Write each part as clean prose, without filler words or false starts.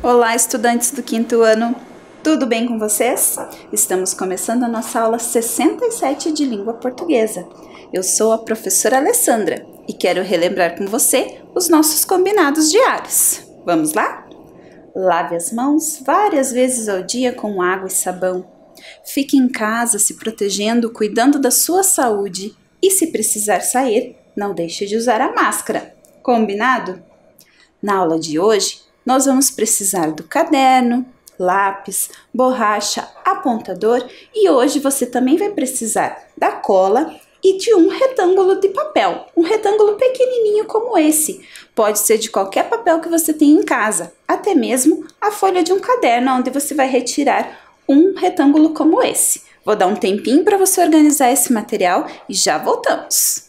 Olá, estudantes do quinto ano, tudo bem com vocês? Estamos começando a nossa aula 67 de língua portuguesa. Eu sou a professora Alessandra e quero relembrar com você os nossos combinados diários. Vamos lá? Lave as mãos várias vezes ao dia com água e sabão. Fique em casa se protegendo, cuidando da sua saúde e, se precisar sair, não deixe de usar a máscara. Combinado? Na aula de hoje, nós vamos precisar do caderno, lápis, borracha, apontador e hoje você também vai precisar da cola e de um retângulo de papel, um retângulo pequenininho como esse. Pode ser de qualquer papel que você tenha em casa, até mesmo a folha de um caderno onde você vai retirar um retângulo como esse. Vou dar um tempinho para você organizar esse material e já voltamos.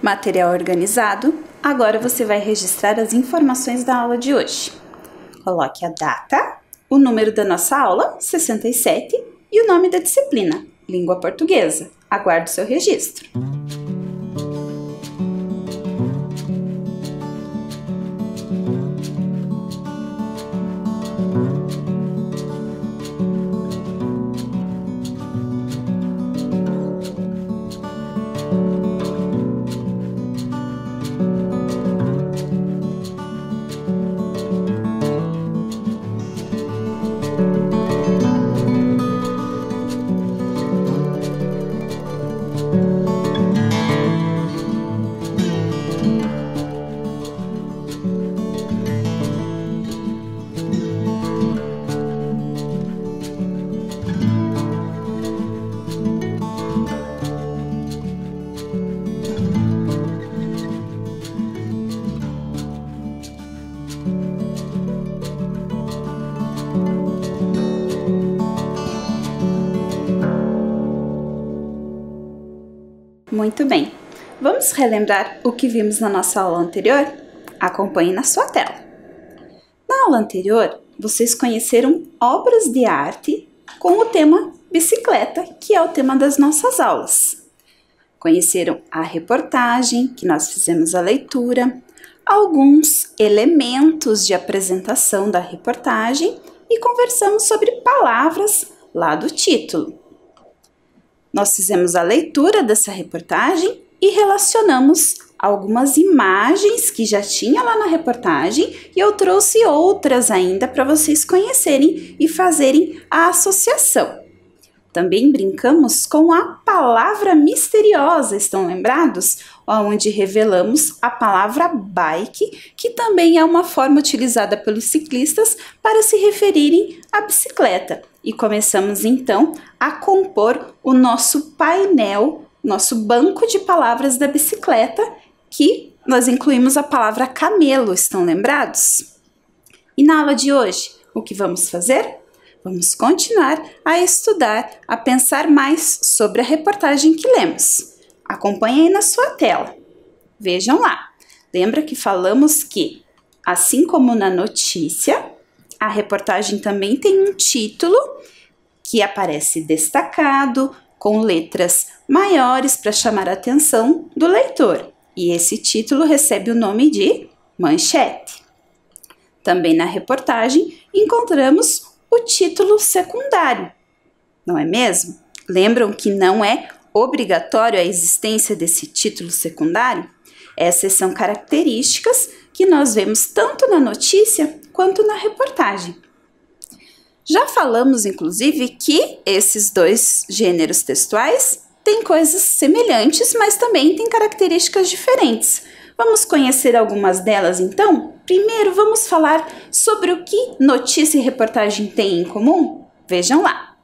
Material organizado, agora você vai registrar as informações da aula de hoje. Coloque a data, o número da nossa aula, 67, e o nome da disciplina, Língua Portuguesa. Aguarde o seu registro. Muito bem, vamos relembrar o que vimos na nossa aula anterior? Acompanhe na sua tela. Na aula anterior, vocês conheceram obras de arte com o tema bicicleta, que é o tema das nossas aulas. Conheceram a reportagem, que nós fizemos a leitura, alguns elementos de apresentação da reportagem e conversamos sobre palavras lá do título. Nós fizemos a leitura dessa reportagem e relacionamos algumas imagens que já tinha lá na reportagem e eu trouxe outras ainda para vocês conhecerem e fazerem a associação. Também brincamos com a palavra misteriosa, estão lembrados? Onde revelamos a palavra bike, que também é uma forma utilizada pelos ciclistas para se referirem à bicicleta. E começamos então a compor o nosso painel, nosso banco de palavras da bicicleta, que nós incluímos a palavra camelo, estão lembrados? E na aula de hoje, o que vamos fazer? Vamos continuar a estudar, a pensar mais sobre a reportagem que lemos. Acompanhe aí na sua tela. Vejam lá. Lembra que falamos que, assim como na notícia, a reportagem também tem um título que aparece destacado, com letras maiores para chamar a atenção do leitor. E esse título recebe o nome de manchete. Também na reportagem encontramos o título secundário, não é mesmo? Lembram que não é obrigatório a existência desse título secundário? Essas são características que nós vemos tanto na notícia quanto na reportagem. Já falamos, inclusive, que esses dois gêneros textuais têm coisas semelhantes, mas também têm características diferentes. Vamos conhecer algumas delas, então? Primeiro, vamos falar sobre o que notícia e reportagem têm em comum? Vejam lá.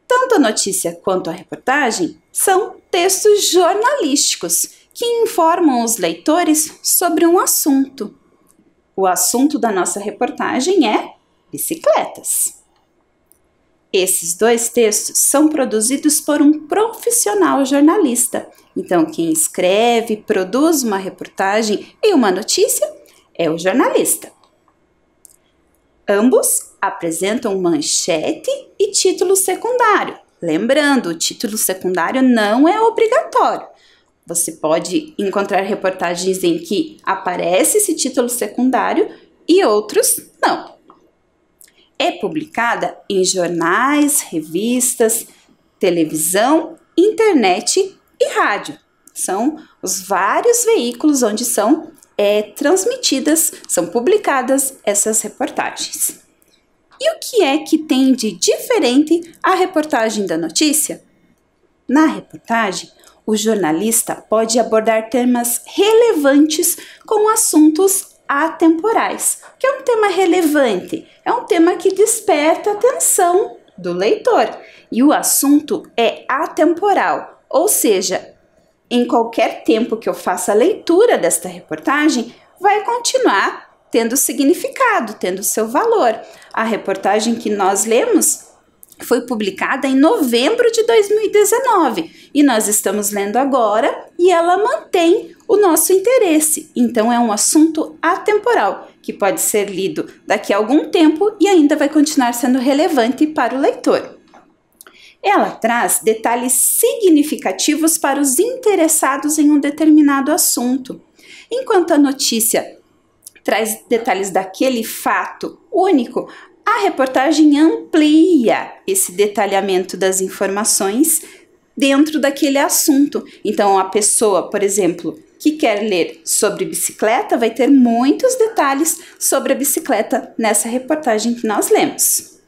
Tanto a notícia quanto a reportagem são textos jornalísticos que informam os leitores sobre um assunto. O assunto da nossa reportagem é bicicletas. Esses dois textos são produzidos por um profissional jornalista. Então, quem escreve, produz uma reportagem e uma notícia é o jornalista. Ambos apresentam manchete e título secundário. Lembrando, o título secundário não é obrigatório. Você pode encontrar reportagens em que aparece esse título secundário e outros não. É publicada em jornais, revistas, televisão, internet e rádio. São os vários veículos onde são transmitidas, são publicadas essas reportagens. E o que é que tem de diferente a reportagem da notícia? Na reportagem, o jornalista pode abordar temas relevantes com assuntos atemporais. O que é um tema relevante? É um tema que desperta a atenção do leitor. E o assunto é atemporal, ou seja, em qualquer tempo que eu faça a leitura desta reportagem, vai continuar tendo significado, tendo seu valor. A reportagem que nós lemos foi publicada em novembro de 2019 e nós estamos lendo agora e ela mantém o nosso interesse. Então, é um assunto atemporal que pode ser lido daqui a algum tempo e ainda vai continuar sendo relevante para o leitor. Ela traz detalhes significativos para os interessados em um determinado assunto, enquanto a notícia traz detalhes daquele fato único. A reportagem amplia esse detalhamento das informações dentro daquele assunto. Então, a pessoa, por exemplo, que quer ler sobre bicicleta, vai ter muitos detalhes sobre a bicicleta nessa reportagem que nós lemos.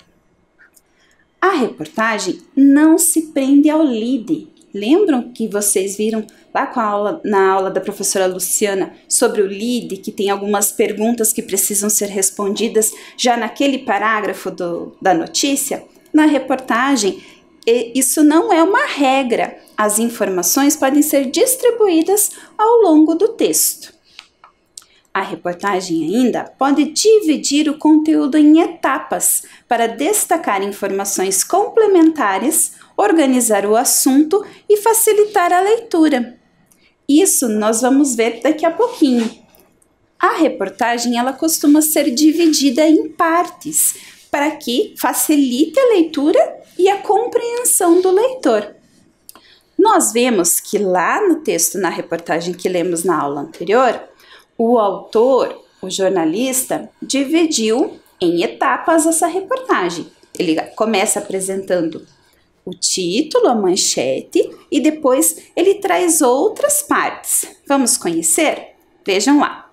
A reportagem não se prende ao lead. Lembram que vocês viram lá na aula da professora Luciana sobre o lead, que tem algumas perguntas que precisam ser respondidas já naquele parágrafo da notícia? Na reportagem, isso não é uma regra. As informações podem ser distribuídas ao longo do texto. A reportagem ainda pode dividir o conteúdo em etapas para destacar informações complementares, organizar o assunto e facilitar a leitura. Isso nós vamos ver daqui a pouquinho. A reportagem ela costuma ser dividida em partes para que facilite a leitura e a compreensão do leitor. Nós vemos que lá no texto, na reportagem que lemos na aula anterior, o autor, o jornalista, dividiu em etapas essa reportagem. Ele começa apresentando o título, a manchete, e depois ele traz outras partes. Vamos conhecer? Vejam lá.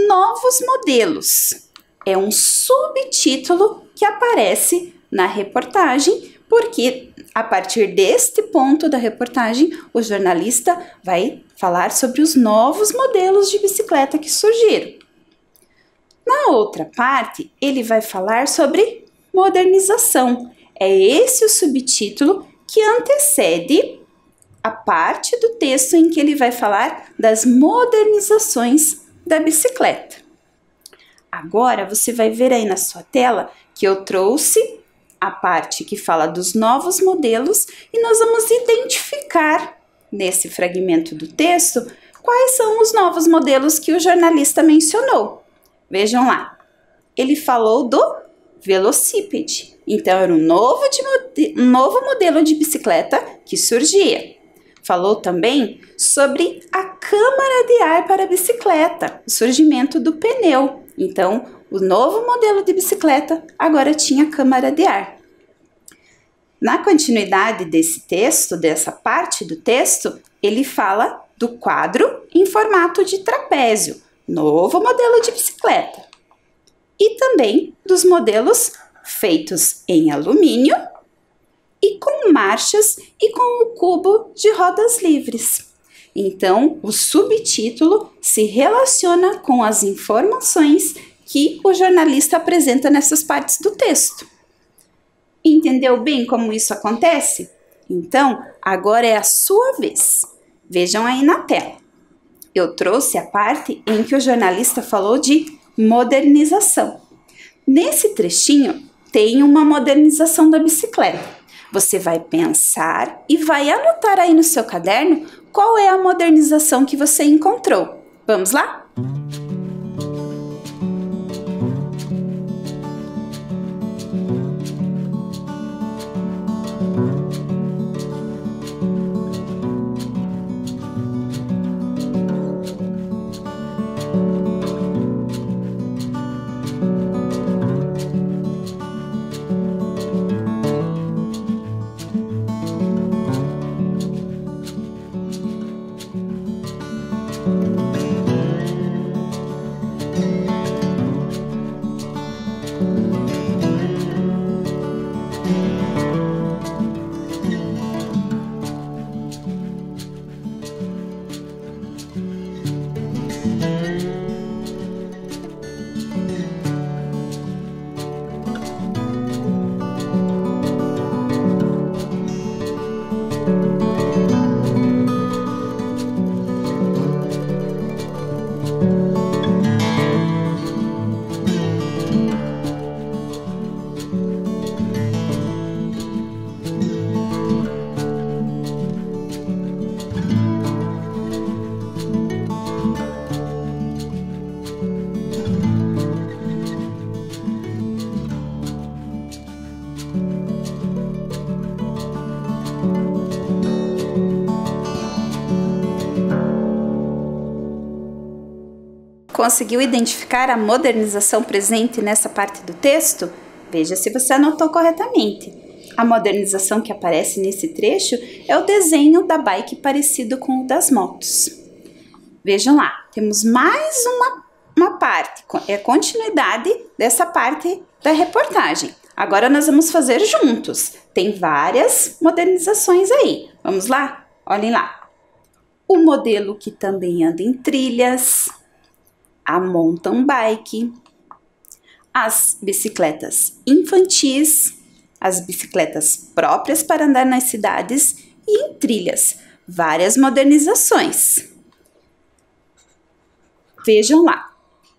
Novos modelos é um subtítulo que aparece na reportagem, porque a partir deste ponto da reportagem, o jornalista vai falar sobre os novos modelos de bicicleta que surgiram. Na outra parte, ele vai falar sobre modernização. É esse o subtítulo que antecede a parte do texto em que ele vai falar das modernizações da bicicleta. Agora você vai ver aí na sua tela que eu trouxe a parte que fala dos novos modelos e nós vamos identificar nesse fragmento do texto quais são os novos modelos que o jornalista mencionou. Vejam lá, ele falou do velocípede, então era um novo modelo de bicicleta que surgia. Falou também sobre a câmara de ar para a bicicleta, o surgimento do pneu. Então, o novo modelo de bicicleta agora tinha câmara de ar. Na continuidade desse texto, dessa parte do texto, ele fala do quadro em formato de trapézio, novo modelo de bicicleta. E também dos modelos feitos em alumínio e com marchas e com o cubo de rodas livres. Então, o subtítulo se relaciona com as informações que o jornalista apresenta nessas partes do texto. Entendeu bem como isso acontece? Então, agora é a sua vez. Vejam aí na tela. Eu trouxe a parte em que o jornalista falou de modernização. Nesse trechinho tem uma modernização da bicicleta. Você vai pensar e vai anotar aí no seu caderno qual é a modernização que você encontrou. Vamos lá? Conseguiu identificar a modernização presente nessa parte do texto? Veja se você anotou corretamente. A modernização que aparece nesse trecho é o desenho da bike parecido com o das motos. Vejam lá, temos mais uma parte, é a continuidade dessa parte da reportagem. Agora nós vamos fazer juntos. Tem várias modernizações aí. Vamos lá? Olhem lá. O modelo que também anda em trilhas, a mountain bike, as bicicletas infantis, as bicicletas próprias para andar nas cidades e em trilhas. Várias modernizações. Vejam lá.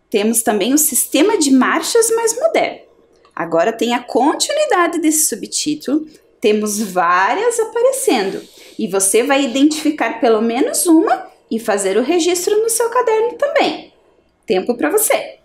Temos também o sistema de marchas mais moderno. Agora tem a continuidade desse subtítulo. Temos várias aparecendo. E você vai identificar pelo menos uma e fazer o registro no seu caderno também. Tempo para você!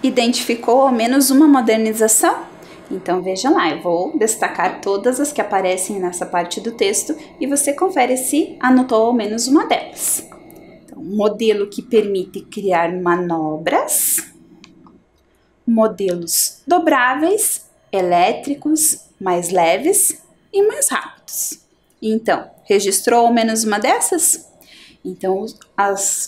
Identificou ao menos uma modernização? Então veja lá, eu vou destacar todas as que aparecem nessa parte do texto e você confere se anotou ao menos uma delas. Então, modelo que permite criar manobras, modelos dobráveis, elétricos, mais leves e mais rápidos. Então, registrou ao menos uma dessas? Então,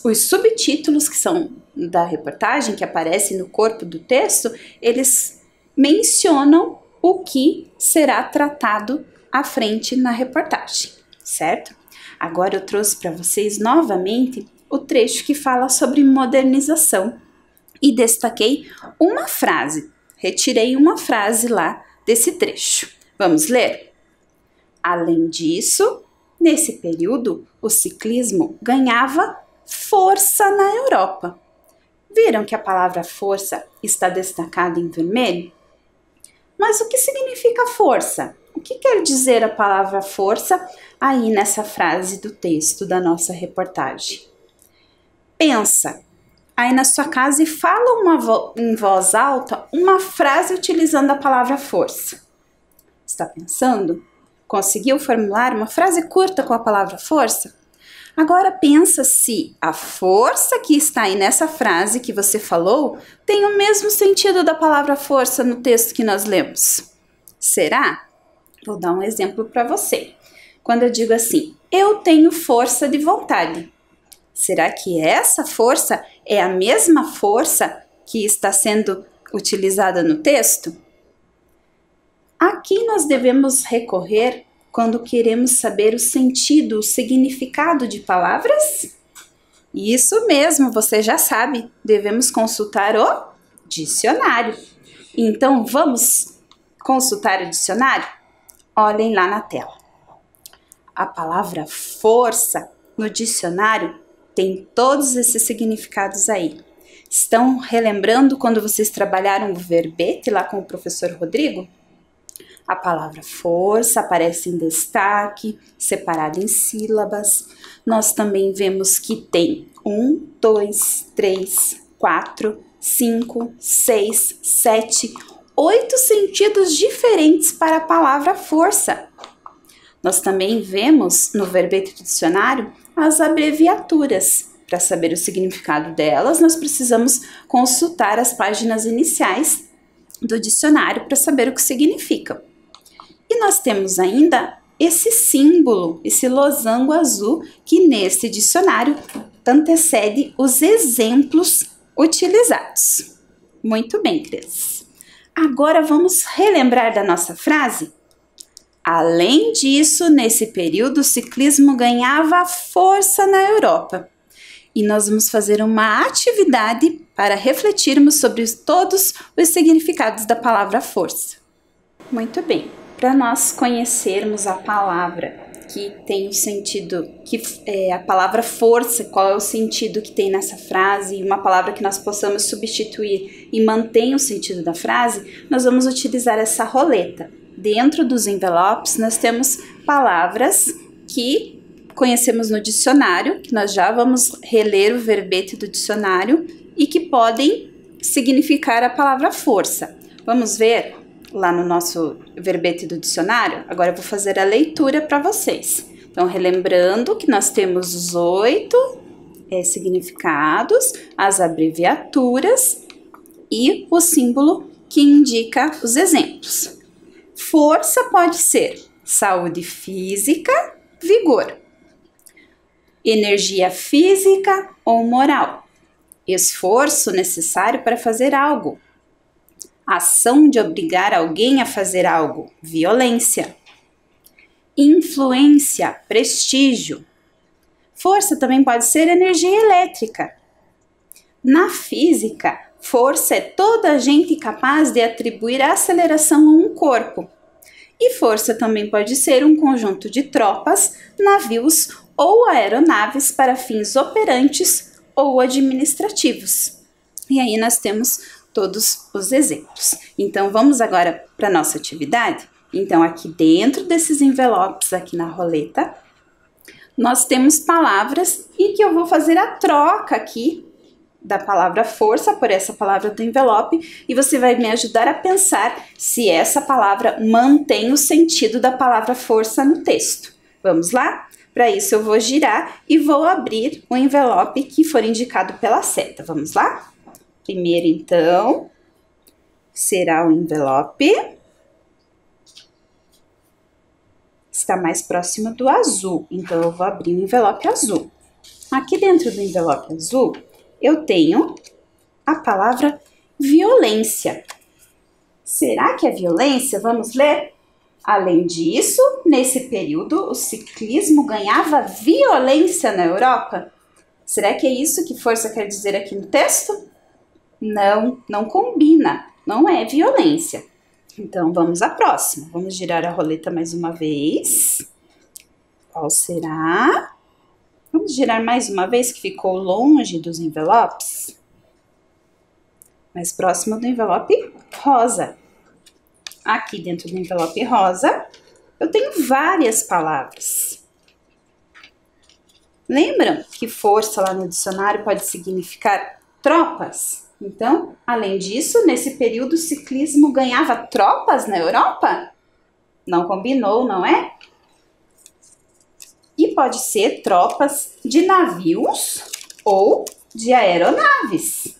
os subtítulos que são da reportagem, que aparecem no corpo do texto, eles mencionam o que será tratado à frente na reportagem, certo? Agora eu trouxe para vocês novamente o trecho que fala sobre modernização e destaquei uma frase. Retirei uma frase lá desse trecho. Vamos ler? Além disso, nesse período, o ciclismo ganhava força na Europa. Viram que a palavra força está destacada em vermelho? Mas o que significa força? O que quer dizer a palavra força aí nessa frase do texto da nossa reportagem? Pensa aí na sua casa e fala em voz alta uma frase utilizando a palavra força. Está pensando? Conseguiu formular uma frase curta com a palavra força? Agora pensa se a força que está aí nessa frase que você falou tem o mesmo sentido da palavra força no texto que nós lemos. Será? Vou dar um exemplo para você. Quando eu digo assim, eu tenho força de vontade. Será que essa força é a mesma força que está sendo utilizada no texto? Aqui nós devemos recorrer quando queremos saber o sentido, o significado de palavras? Isso mesmo, você já sabe, devemos consultar o dicionário. Então, vamos consultar o dicionário? Olhem lá na tela. A palavra força no dicionário tem todos esses significados aí. Estão relembrando quando vocês trabalharam o verbete lá com o professor Rodrigo? A palavra força aparece em destaque, separada em sílabas. Nós também vemos que tem 1, 2, 3, 4, 5, 6, 7, 8 sentidos diferentes para a palavra força. Nós também vemos no verbete do dicionário as abreviaturas. Para saber o significado delas, nós precisamos consultar as páginas iniciais do dicionário para saber o que significam. E nós temos ainda esse símbolo, esse losango azul, que nesse dicionário antecede os exemplos utilizados. Muito bem, crianças. Agora vamos relembrar da nossa frase? Além disso, nesse período, o ciclismo ganhava força na Europa. E nós vamos fazer uma atividade para refletirmos sobre todos os significados da palavra força. Muito bem. Para nós conhecermos a palavra que tem o sentido, a palavra força, qual é o sentido que tem nessa frase, e uma palavra que nós possamos substituir e mantém o sentido da frase, nós vamos utilizar essa roleta. Dentro dos envelopes, nós temos palavras que conhecemos no dicionário, que nós já vamos reler o verbete do dicionário e que podem significar a palavra força. Vamos ver lá no nosso verbete do dicionário? Agora eu vou fazer a leitura para vocês. Então, relembrando que nós temos os 8 significados, as abreviaturas e o símbolo que indica os exemplos. Força pode ser saúde física, vigor, energia física ou moral, esforço necessário para fazer algo, ação de obrigar alguém a fazer algo, violência, influência, prestígio. Força também pode ser energia elétrica. Na física, força é toda agente capaz de atribuir aceleração a um corpo. E força também pode ser um conjunto de tropas, navios ou aeronaves para fins operantes ou administrativos. E aí nós temos todos os exemplos. Então, vamos agora para a nossa atividade? Então, aqui dentro desses envelopes, aqui na roleta, nós temos palavras e que eu vou fazer a troca aqui da palavra força por essa palavra do envelope e você vai me ajudar a pensar se essa palavra mantém o sentido da palavra força no texto. Vamos lá? Para isso, eu vou girar e vou abrir o envelope que for indicado pela seta. Vamos lá? Primeiro, então, será o envelope. Está mais próximo do azul, então eu vou abrir o envelope azul. Aqui dentro do envelope azul, eu tenho a palavra violência. Será que é violência? Vamos ler? Além disso, nesse período, o ciclismo ganhava violência na Europa. Será que é isso que força quer dizer aqui no texto? Não, não combina, não é violência. Então, vamos à próxima. Vamos girar a roleta mais uma vez. Qual será? Vamos girar mais uma vez, que ficou longe dos envelopes. Mais próximo do envelope rosa. Aqui dentro do envelope rosa, eu tenho várias palavras. Lembram que força lá no dicionário pode significar tropas? Então, além disso, nesse período o ciclismo ganhava tropas na Europa? Não combinou, não é? E pode ser tropas de navios ou de aeronaves.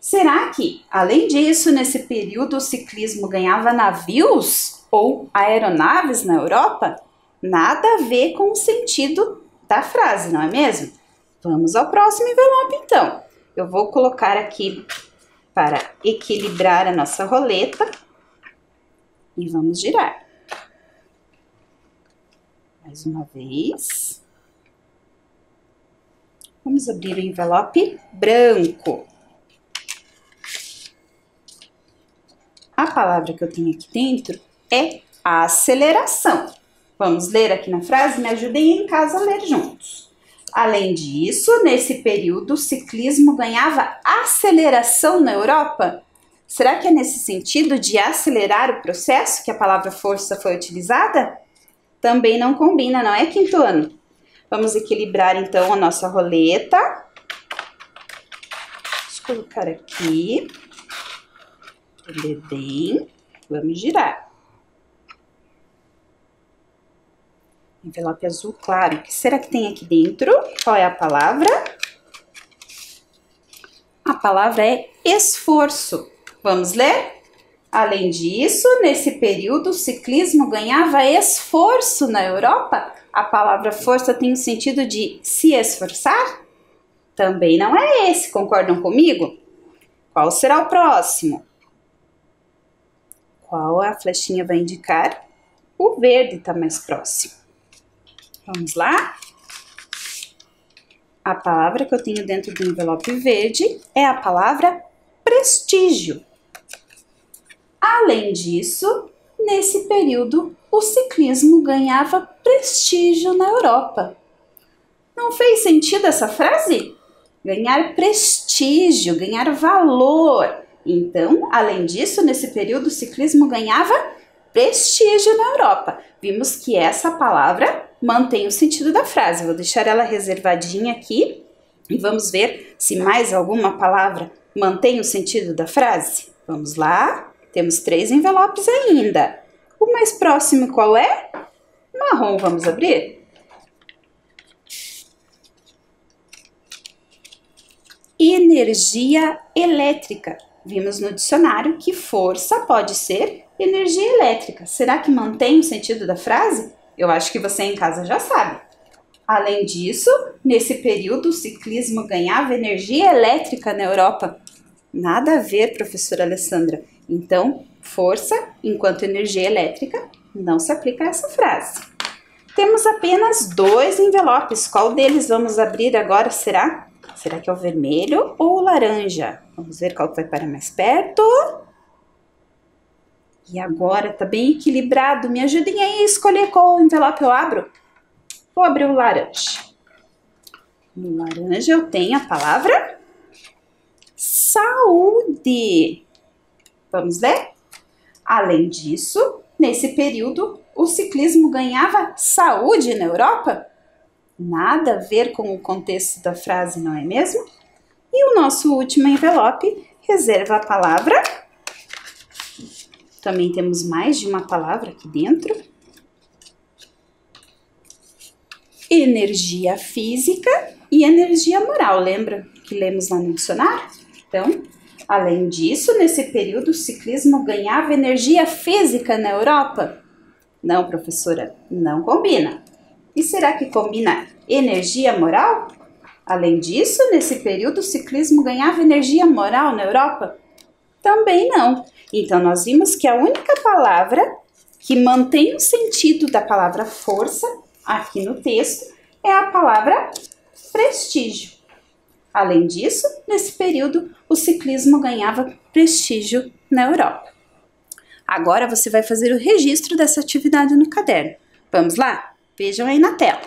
Será que, além disso, nesse período o ciclismo ganhava navios ou aeronaves na Europa? Nada a ver com o sentido da frase, não é mesmo? Vamos ao próximo envelope, então. Eu vou colocar aqui para equilibrar a nossa roleta e vamos girar. Mais uma vez. Vamos abrir o envelope branco. A palavra que eu tenho aqui dentro é aceleração. Vamos ler aqui na frase? Me ajudem em casa a ler juntos. Além disso, nesse período, o ciclismo ganhava aceleração na Europa? Será que é nesse sentido de acelerar o processo que a palavra força foi utilizada? Também não combina, não é, quinto ano? Vamos equilibrar, então, a nossa roleta. Deixa eu colocar aqui. Ler bem. Vamos girar. Envelope azul claro. O que será que tem aqui dentro? Qual é a palavra? A palavra é esforço. Vamos ler? Além disso, nesse período, o ciclismo ganhava esforço na Europa? A palavra força tem o sentido de se esforçar? Também não é esse, concordam comigo? Qual será o próximo? Qual a flechinha vai indicar? O verde está mais próximo. Vamos lá? A palavra que eu tenho dentro do envelope verde é a palavra prestígio. Além disso, nesse período, o ciclismo ganhava prestígio na Europa. Não fez sentido essa frase? Ganhar prestígio, ganhar valor. Então, além disso, nesse período, o ciclismo ganhava prestígio na Europa. Vimos que essa palavra mantém o sentido da frase. Vou deixar ela reservadinha aqui e vamos ver se mais alguma palavra mantém o sentido da frase. Vamos lá. Temos 3 envelopes ainda. O mais próximo qual é? Marrom. Vamos abrir? Energia elétrica. Vimos no dicionário que força pode ser energia elétrica. Será que mantém o sentido da frase? Eu acho que você em casa já sabe. Além disso, nesse período o ciclismo ganhava energia elétrica na Europa. Nada a ver, professora Alessandra. Então, força enquanto energia elétrica não se aplica a essa frase. Temos apenas 2 envelopes. Qual deles vamos abrir agora, será? Será que é o vermelho ou o laranja? Vamos ver qual que vai parar mais perto. E agora tá bem equilibrado. Me ajudem aí a escolher qual envelope eu abro. Vou abrir o laranja. No laranja eu tenho a palavra saúde. Vamos ler? Além disso, nesse período, o ciclismo ganhava saúde na Europa? Nada a ver com o contexto da frase, não é mesmo? E o nosso último envelope reserva a palavra. Também temos mais de uma palavra aqui dentro. Energia física e energia moral. Lembra que lemos lá no dicionário? Então, além disso, nesse período o ciclismo ganhava energia física na Europa? Não, professora, não combina. E será que combina energia moral? Além disso, nesse período o ciclismo ganhava energia moral na Europa? Também não. Então, nós vimos que a única palavra que mantém o sentido da palavra força aqui no texto é a palavra prestígio. Além disso, nesse período, o ciclismo ganhava prestígio na Europa. Agora você vai fazer o registro dessa atividade no caderno. Vamos lá? Vejam aí na tela.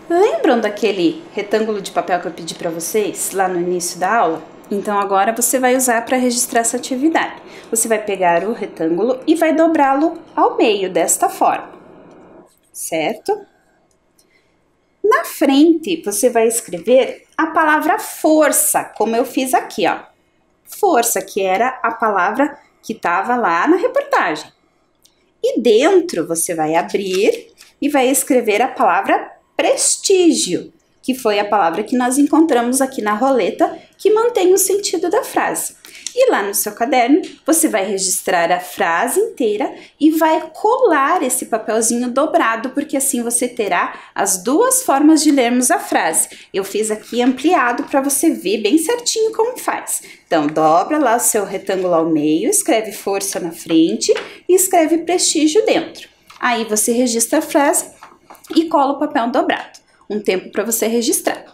Lembram daquele retângulo de papel que eu pedi para vocês lá no início da aula? Então agora você vai usar para registrar essa atividade. Você vai pegar o retângulo e vai dobrá-lo ao meio desta forma, certo? Na frente você vai escrever a palavra força, como eu fiz aqui, ó. Força, que era a palavra que estava lá na reportagem. E dentro você vai abrir e vai escrever a palavra prestígio, que foi a palavra que nós encontramos aqui na roleta, que mantém o sentido da frase. E lá no seu caderno, você vai registrar a frase inteira e vai colar esse papelzinho dobrado, porque assim você terá as duas formas de lermos a frase. Eu fiz aqui ampliado para você ver bem certinho como faz. Então, dobra lá o seu retângulo ao meio, escreve força na frente e escreve prestígio dentro. Aí você registra a frase e cola o papel dobrado. Um tempo para você registrar.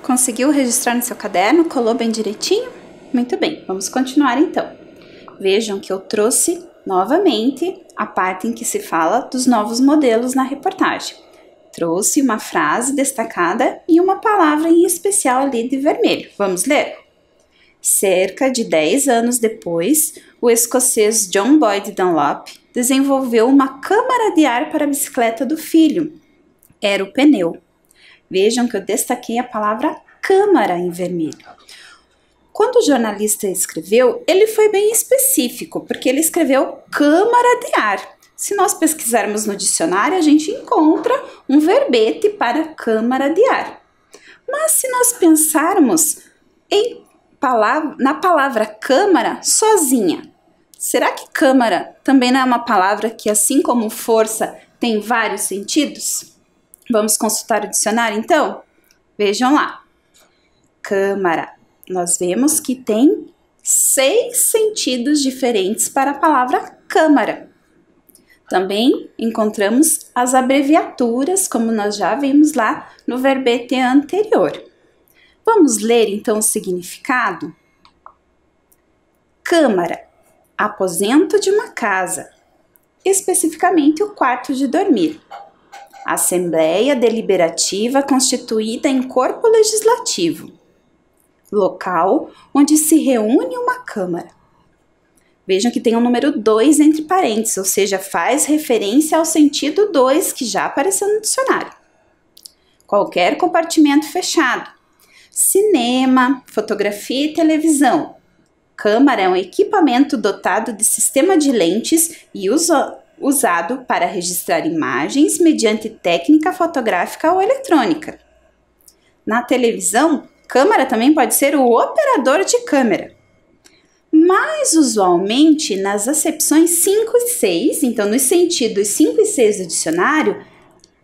Conseguiu registrar no seu caderno? Colou bem direitinho? Muito bem, vamos continuar então. Vejam que eu trouxe novamente a parte em que se fala dos novos modelos na reportagem. Trouxe uma frase destacada e uma palavra em especial ali de vermelho. Vamos ler? Cerca de 10 anos depois, o escocês John Boyd Dunlop desenvolveu uma câmara de ar para a bicicleta do filho. Era o pneu. Vejam que eu destaquei a palavra câmara em vermelho. Quando o jornalista escreveu, ele foi bem específico, porque ele escreveu câmara de ar. Se nós pesquisarmos no dicionário, a gente encontra um verbete para câmara de ar. Mas se nós pensarmos na palavra câmara sozinha, será que câmara também não é uma palavra que, assim como força, tem vários sentidos? Vamos consultar o dicionário, então? Vejam lá. Câmara. Nós vemos que tem 6 sentidos diferentes para a palavra câmara. Também encontramos as abreviaturas, como nós já vimos lá no verbete anterior. Vamos ler, então, o significado? Câmara. Aposento de uma casa. Especificamente o quarto de dormir. Assembleia deliberativa constituída em corpo legislativo. local onde se reúne uma câmara. Vejam que tem o número 2 entre parênteses, ou seja, faz referência ao sentido 2 que já apareceu no dicionário. Qualquer compartimento fechado. Cinema, fotografia e televisão. Câmara é um equipamento dotado de sistema de lentes e usado para registrar imagens mediante técnica fotográfica ou eletrônica. Na televisão, câmara também pode ser o operador de câmera. Mais usualmente, nas acepções 5 e 6, então nos sentidos 5 e 6 do dicionário,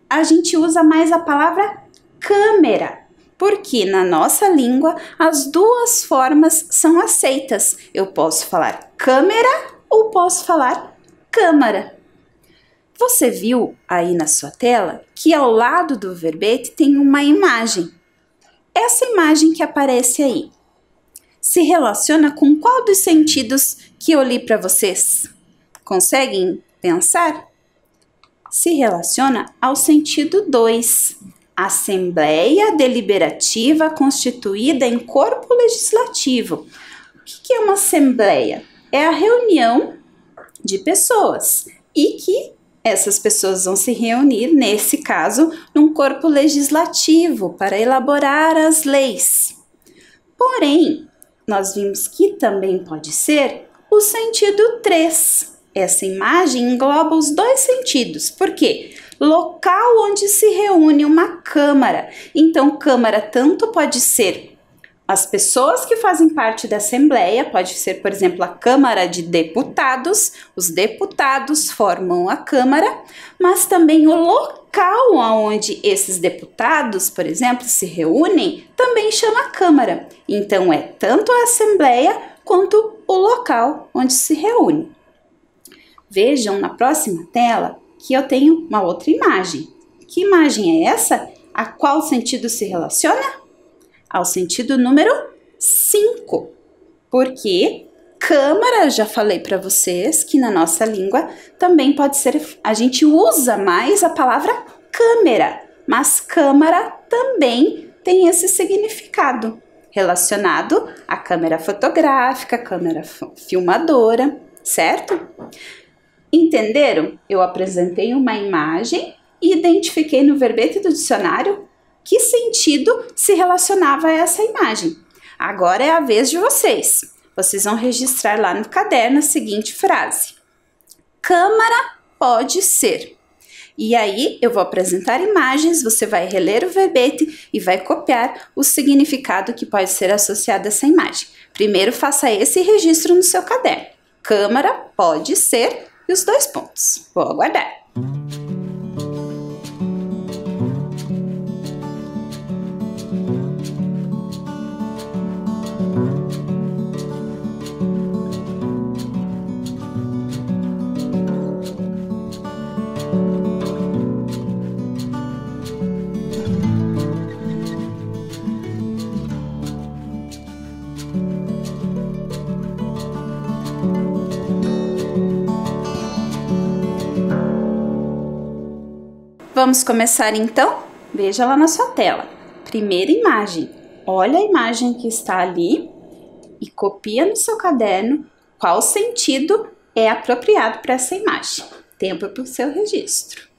a gente usa mais a palavra câmera, porque na nossa língua as duas formas são aceitas. Eu posso falar câmera ou posso falar câmara. Você viu aí na sua tela que ao lado do verbete tem uma imagem. Essa imagem que aparece aí se relaciona com qual dos sentidos que eu li para vocês? Conseguem pensar? Se relaciona ao sentido 2. Assembleia deliberativa constituída em corpo legislativo. O que é uma assembleia? É a reunião de pessoas e que essas pessoas vão se reunir, nesse caso, num corpo legislativo para elaborar as leis. Porém, nós vimos que também pode ser o sentido 3. Essa imagem engloba os dois sentidos. Por quê? Local onde se reúne uma câmara. Então, câmara tanto pode ser as pessoas que fazem parte da Assembleia, pode ser, por exemplo, a Câmara de Deputados, os deputados formam a Câmara, mas também o local onde esses deputados, por exemplo, se reúnem, também chama Câmara. Então, é tanto a Assembleia quanto o local onde se reúne. Vejam na próxima tela que eu tenho uma outra imagem. Que imagem é essa? A qual sentido se relaciona? Ao sentido número 5, porque câmara, já falei para vocês que na nossa língua também pode ser, a gente usa mais a palavra câmera, mas câmara também tem esse significado relacionado à câmera fotográfica, câmera filmadora, certo? Entenderam? Eu apresentei uma imagem e identifiquei no verbete do dicionário que sentido se relacionava a essa imagem. Agora é a vez de vocês. Vocês vão registrar lá no caderno a seguinte frase: câmara pode ser. E aí eu vou apresentar imagens, você vai reler o verbete e vai copiar o significado que pode ser associado a essa imagem. Primeiro faça esse registro no seu caderno. Câmara pode ser e os 2 pontos. Vou aguardar. Vamos começar então? Veja lá na sua tela. Primeira imagem. Olha a imagem que está ali e copia no seu caderno qual sentido é apropriado para essa imagem. Tempo para o seu registro.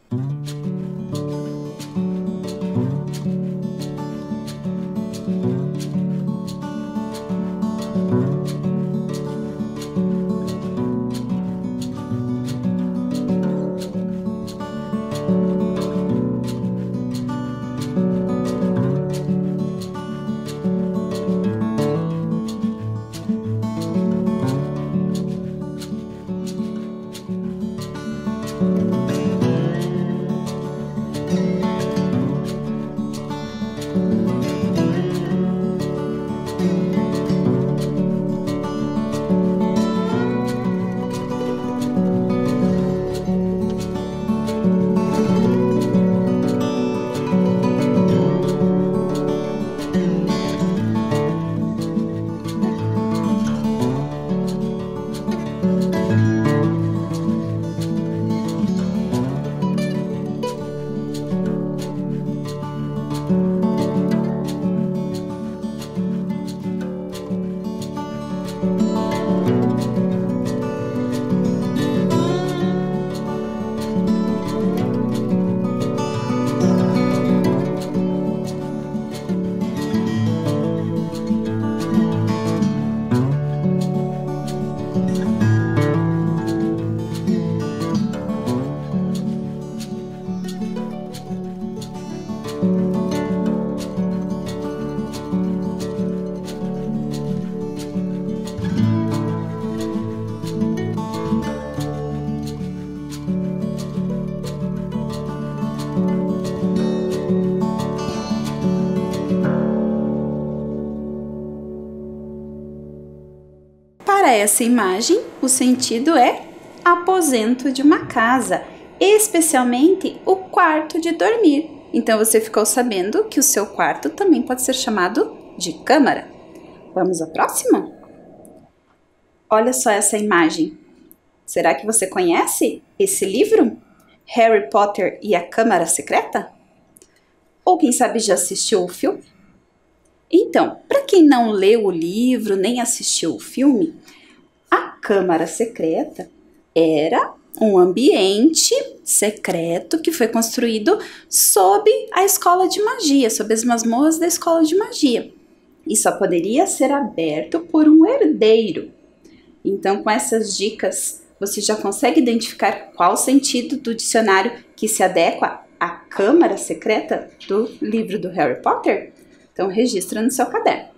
Para essa imagem, o sentido é aposento de uma casa, especialmente o quarto de dormir. Então você ficou sabendo que o seu quarto também pode ser chamado de câmara. Vamos à próxima? Olha só essa imagem. Será que você conhece esse livro? Harry Potter e a Câmara Secreta? Ou quem sabe já assistiu o filme? Então, para quem não leu o livro nem assistiu o filme, a Câmara Secreta era um ambiente secreto que foi construído sob a escola de magia, sob as masmorras da escola de magia. E só poderia ser aberto por um herdeiro. Então, com essas dicas, você já consegue identificar qual o sentido do dicionário que se adequa à Câmara Secreta do livro do Harry Potter? Então, registra no seu caderno.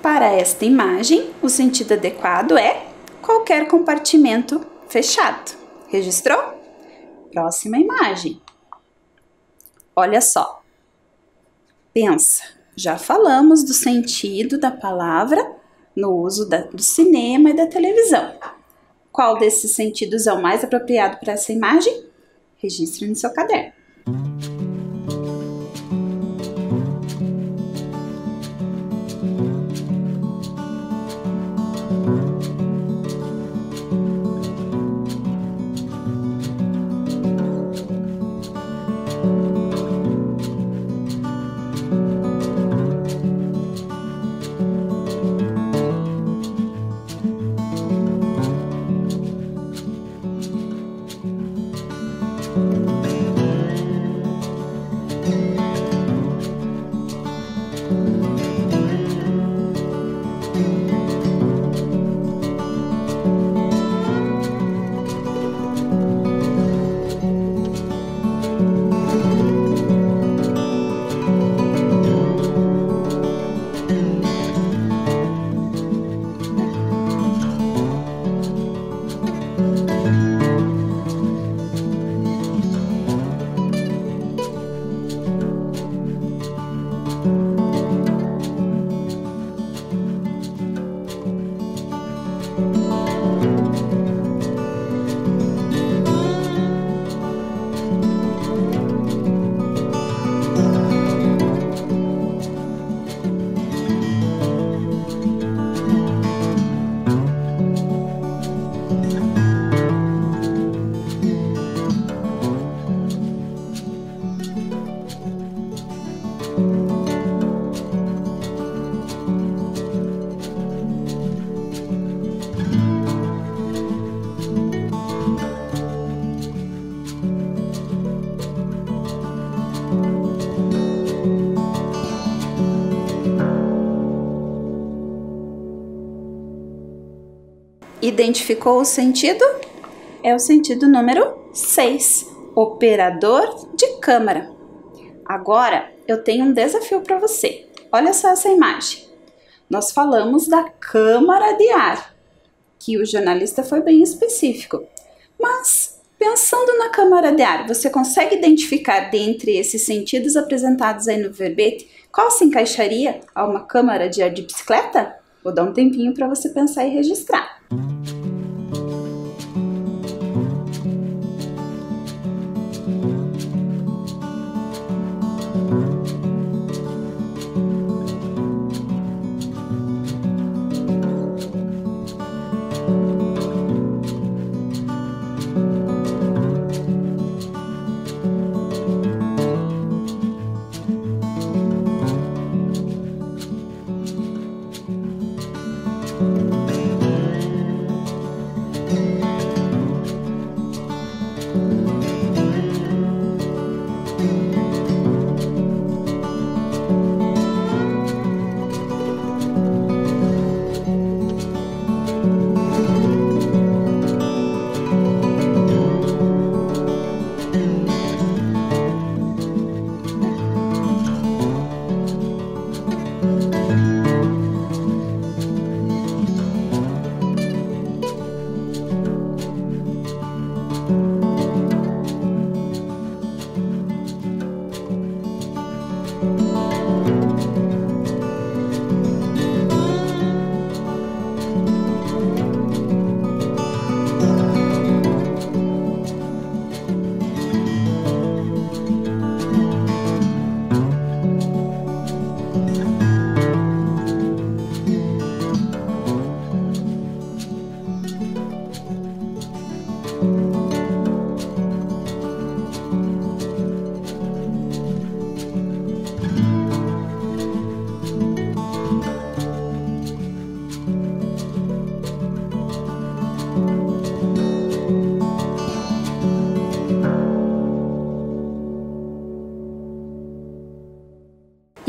Para esta imagem, o sentido adequado é qualquer compartimento fechado. Registrou? Próxima imagem. Olha só. Pensa, já falamos do sentido da palavra no uso do cinema e da televisão. Qual desses sentidos é o mais apropriado para essa imagem? Registre no seu caderno. Identificou o sentido? É o sentido número 6, operador de câmara. Agora eu tenho um desafio para você. Olha só essa imagem. Nós falamos da câmara de ar, que o jornalista foi bem específico. Mas, pensando na câmara de ar, você consegue identificar dentre esses sentidos apresentados aí no verbete qual se encaixaria a uma câmara de ar de bicicleta? Vou dar um tempinho para você pensar e registrar.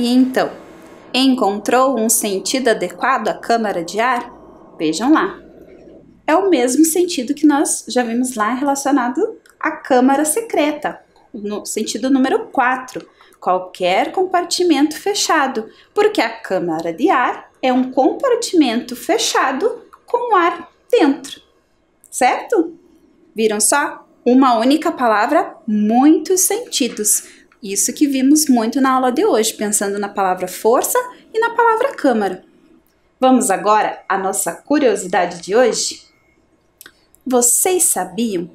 E então, encontrou um sentido adequado à câmara de ar? Vejam lá. É o mesmo sentido que nós já vimos lá relacionado à câmara secreta, no sentido número 4, qualquer compartimento fechado, porque a câmara de ar é um compartimento fechado com ar dentro, certo? Viram só? Uma única palavra, muitos sentidos. Isso que vimos muito na aula de hoje, pensando na palavra força e na palavra câmara. Vamos agora à nossa curiosidade de hoje? Vocês sabiam?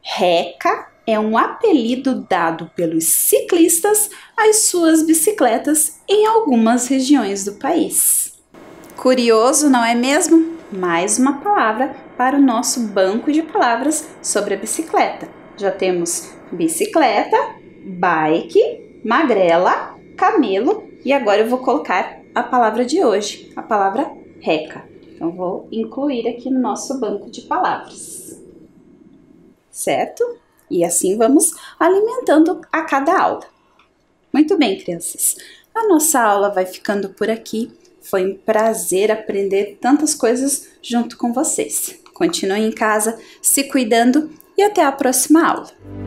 Reca é um apelido dado pelos ciclistas às suas bicicletas em algumas regiões do país. Curioso, não é mesmo? Mais uma palavra para o nosso banco de palavras sobre a bicicleta. Já temos bicicleta, bike, magrela, camelo e agora eu vou colocar a palavra de hoje, a palavra reca. Então vou incluir aqui no nosso banco de palavras, certo? E assim vamos alimentando a cada aula. Muito bem, crianças, a nossa aula vai ficando por aqui. Foi um prazer aprender tantas coisas junto com vocês. Continuem em casa, se cuidando e até a próxima aula.